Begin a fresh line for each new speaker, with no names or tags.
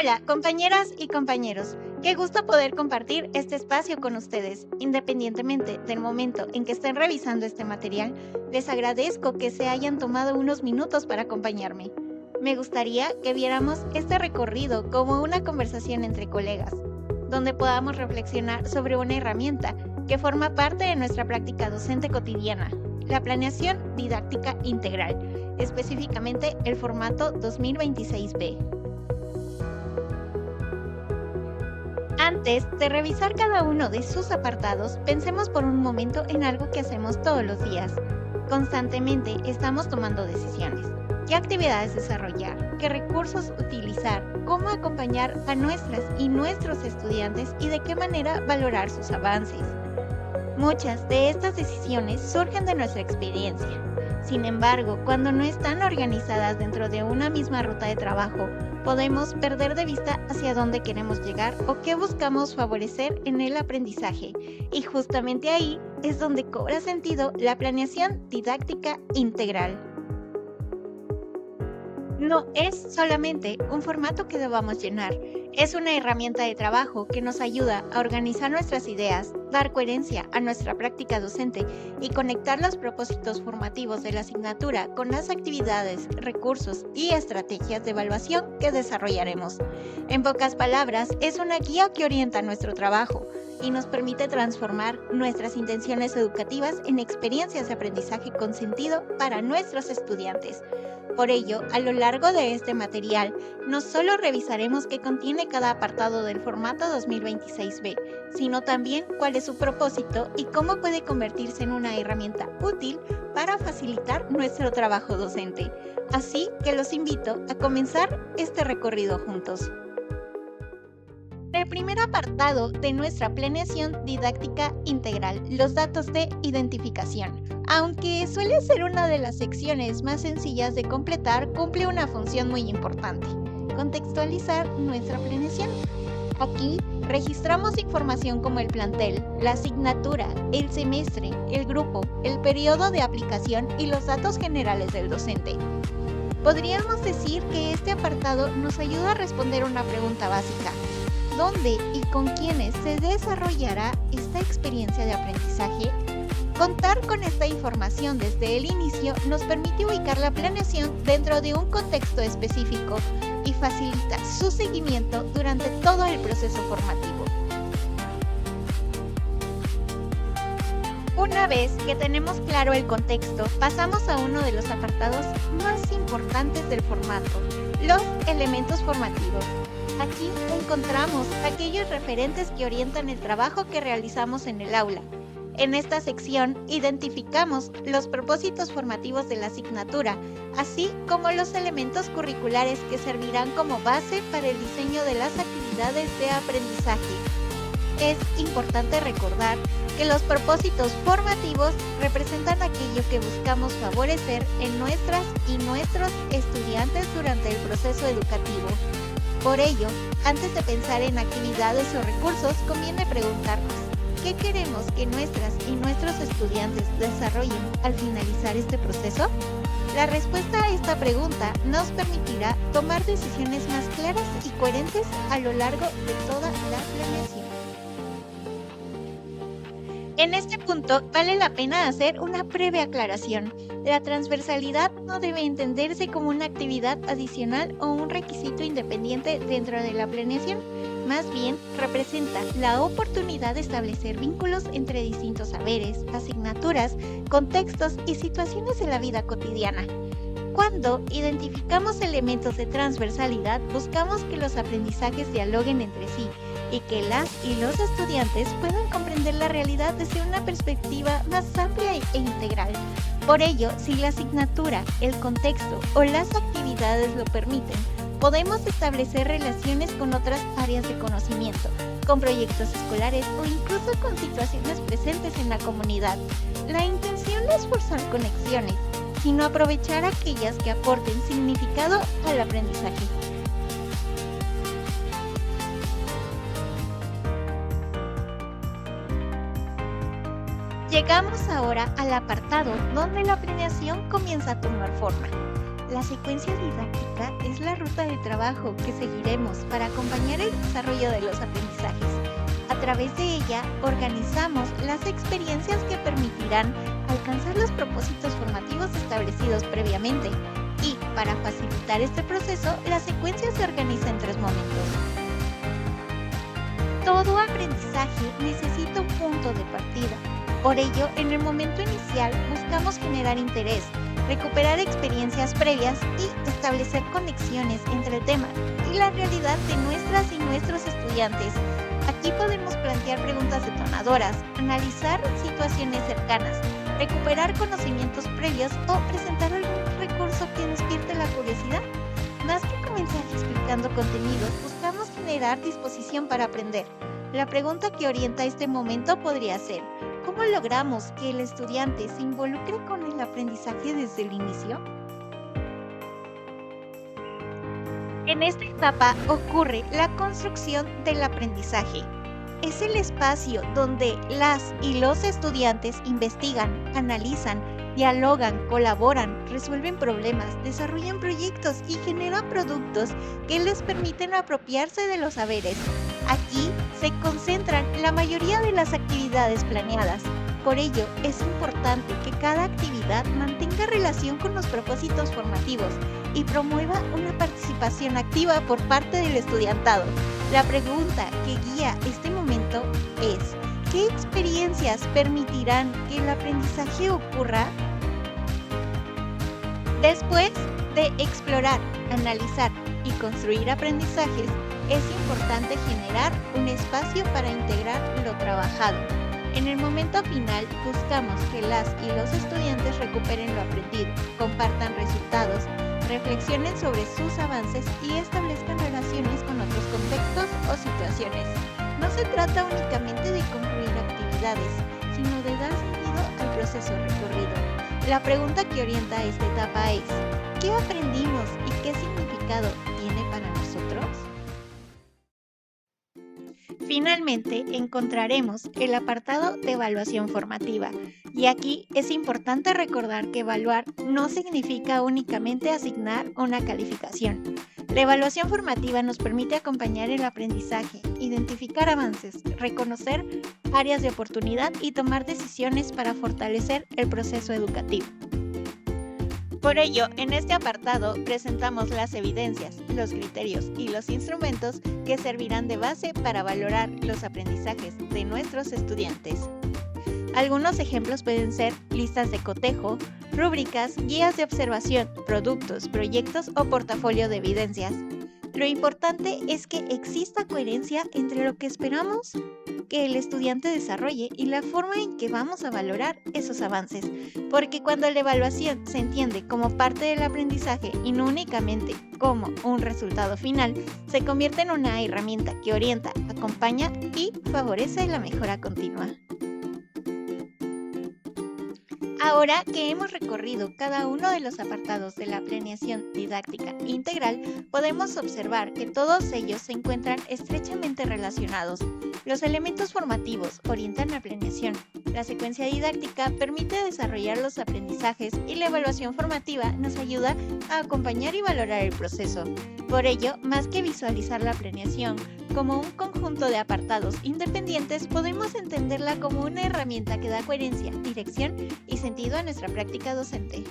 Hola, compañeras y compañeros. Qué gusto poder compartir este espacio con ustedes. Independientemente del momento en que estén revisando este material, les agradezco que se hayan tomado unos minutos para acompañarme. Me gustaría que viéramos este recorrido como una conversación entre colegas, donde podamos reflexionar sobre una herramienta que forma parte de nuestra práctica docente cotidiana, la planeación didáctica integral, específicamente el formato 2026B. Antes de revisar cada uno de sus apartados, pensemos por un momento en algo que hacemos todos los días. Constantemente estamos tomando decisiones. ¿Qué actividades desarrollar? ¿Qué recursos utilizar? ¿Cómo acompañar a nuestras y nuestros estudiantes? ¿Y de qué manera valorar sus avances? Muchas de estas decisiones surgen de nuestra experiencia. Sin embargo, cuando no están organizadas dentro de una misma ruta de trabajo, podemos perder de vista hacia dónde queremos llegar o qué buscamos favorecer en el aprendizaje. Y justamente ahí es donde cobra sentido la planeación didáctica integral. No es solamente un formato que debamos llenar, es una herramienta de trabajo que nos ayuda a organizar nuestras ideas, dar coherencia a nuestra práctica docente y conectar los propósitos formativos de la asignatura con las actividades, recursos y estrategias de evaluación que desarrollaremos. En pocas palabras, es una guía que orienta nuestro trabajo y nos permite transformar nuestras intenciones educativas en experiencias de aprendizaje con sentido para nuestros estudiantes. Por ello, a lo largo de este material, no solo revisaremos qué contiene cada apartado del formato 2026B, sino también cuál es su propósito y cómo puede convertirse en una herramienta útil para facilitar nuestro trabajo docente. Así que los invito a comenzar este recorrido juntos. El primer apartado de nuestra planeación didáctica integral, los datos de identificación. Aunque suele ser una de las secciones más sencillas de completar, cumple una función muy importante: contextualizar nuestra planeación. Aquí registramos información como el plantel, la asignatura, el semestre, el grupo, el periodo de aplicación y los datos generales del docente. Podríamos decir que este apartado nos ayuda a responder una pregunta básica: ¿dónde y con quiénes se desarrollará esta experiencia de aprendizaje? Contar con esta información desde el inicio nos permite ubicar la planeación dentro de un contexto específico y facilita su seguimiento durante todo el proceso formativo. Una vez que tenemos claro el contexto, pasamos a uno de los apartados más importantes del formato: los elementos formativos. Aquí encontramos aquellos referentes que orientan el trabajo que realizamos en el aula. En esta sección identificamos los propósitos formativos de la asignatura, así como los elementos curriculares que servirán como base para el diseño de las actividades de aprendizaje. Es importante recordar que los propósitos formativos representan aquello que buscamos favorecer en nuestras y nuestros estudiantes durante el proceso educativo. Por ello, antes de pensar en actividades o recursos, conviene preguntarnos: ¿qué queremos que nuestras y nuestros estudiantes desarrollen al finalizar este proceso? La respuesta a esta pregunta nos permitirá tomar decisiones más claras y coherentes a lo largo de toda la planeación. En este punto vale la pena hacer una breve aclaración. La transversalidad no debe entenderse como una actividad adicional o un requisito independiente dentro de la planeación. Más bien, representa la oportunidad de establecer vínculos entre distintos saberes, asignaturas, contextos y situaciones de la vida cotidiana. Cuando identificamos elementos de transversalidad, buscamos que los aprendizajes dialoguen entre sí y que las y los estudiantes puedan comprender la realidad desde una perspectiva más amplia e integral. Por ello, si la asignatura, el contexto o las actividades lo permiten, podemos establecer relaciones con otras áreas de conocimiento, con proyectos escolares o incluso con situaciones presentes en la comunidad. La intención no es forzar conexiones, sino aprovechar aquellas que aporten significado al aprendizaje. Llegamos ahora al apartado donde la planeación comienza a tomar forma: la secuencia didáctica es la ruta de trabajo que seguiremos para acompañar el desarrollo de los aprendizajes. A través de ella, organizamos las experiencias que permitirán alcanzar los propósitos formativos establecidos previamente. Y, para facilitar este proceso, la secuencia se organiza en 3 momentos. Todo aprendizaje necesita un punto de partida. Por ello, en el momento inicial buscamos generar interés, recuperar experiencias previas y establecer conexiones entre el tema y la realidad de nuestras y nuestros estudiantes. Aquí podemos plantear preguntas detonadoras, analizar situaciones cercanas, recuperar conocimientos previos o presentar algún recurso que despierte la curiosidad. Más que comenzar explicando contenidos, buscamos generar disposición para aprender. La pregunta que orienta este momento podría ser: ¿cómo logramos que el estudiante se involucre con el aprendizaje desde el inicio? En esta etapa ocurre la construcción del aprendizaje. Es el espacio donde las y los estudiantes investigan, analizan, dialogan, colaboran, resuelven problemas, desarrollan proyectos y generan productos que les permiten apropiarse de los saberes. Aquí se concentran la mayoría de las actividades planeadas. Por ello, es importante que cada actividad mantenga relación con los propósitos formativos y promueva una participación activa por parte del estudiantado. La pregunta que guía este momento es: ¿qué experiencias permitirán que el aprendizaje ocurra? Después de explorar, analizar y construir aprendizajes, es importante generar un espacio para integrar lo trabajado. En el momento final, buscamos que las y los estudiantes recuperen lo aprendido, compartan resultados, reflexionen sobre sus avances y establezcan relaciones con otros contextos o situaciones. No se trata únicamente de concluir actividades, sino de dar sentido al proceso recorrido. La pregunta que orienta esta etapa es: ¿qué aprendimos y qué significado tiene para nosotros? Finalmente, encontraremos el apartado de evaluación formativa, y aquí es importante recordar que evaluar no significa únicamente asignar una calificación. La evaluación formativa nos permite acompañar el aprendizaje, identificar avances, reconocer áreas de oportunidad y tomar decisiones para fortalecer el proceso educativo. Por ello, en este apartado presentamos las evidencias, los criterios y los instrumentos que servirán de base para valorar los aprendizajes de nuestros estudiantes. Algunos ejemplos pueden ser listas de cotejo, rúbricas, guías de observación, productos, proyectos o portafolio de evidencias. Lo importante es que exista coherencia entre lo que esperamos que el estudiante desarrolle y la forma en que vamos a valorar esos avances, porque cuando la evaluación se entiende como parte del aprendizaje y no únicamente como un resultado final, se convierte en una herramienta que orienta, acompaña y favorece la mejora continua. Ahora que hemos recorrido cada uno de los apartados de la planeación didáctica integral, podemos observar que todos ellos se encuentran estrechamente relacionados. Los elementos formativos orientan la planeación, la secuencia didáctica permite desarrollar los aprendizajes y la evaluación formativa nos ayuda a acompañar y valorar el proceso. Por ello, más que visualizar la planeación como un conjunto de apartados independientes, podemos entenderla como una herramienta que da coherencia, dirección y sentido a nuestra práctica docente.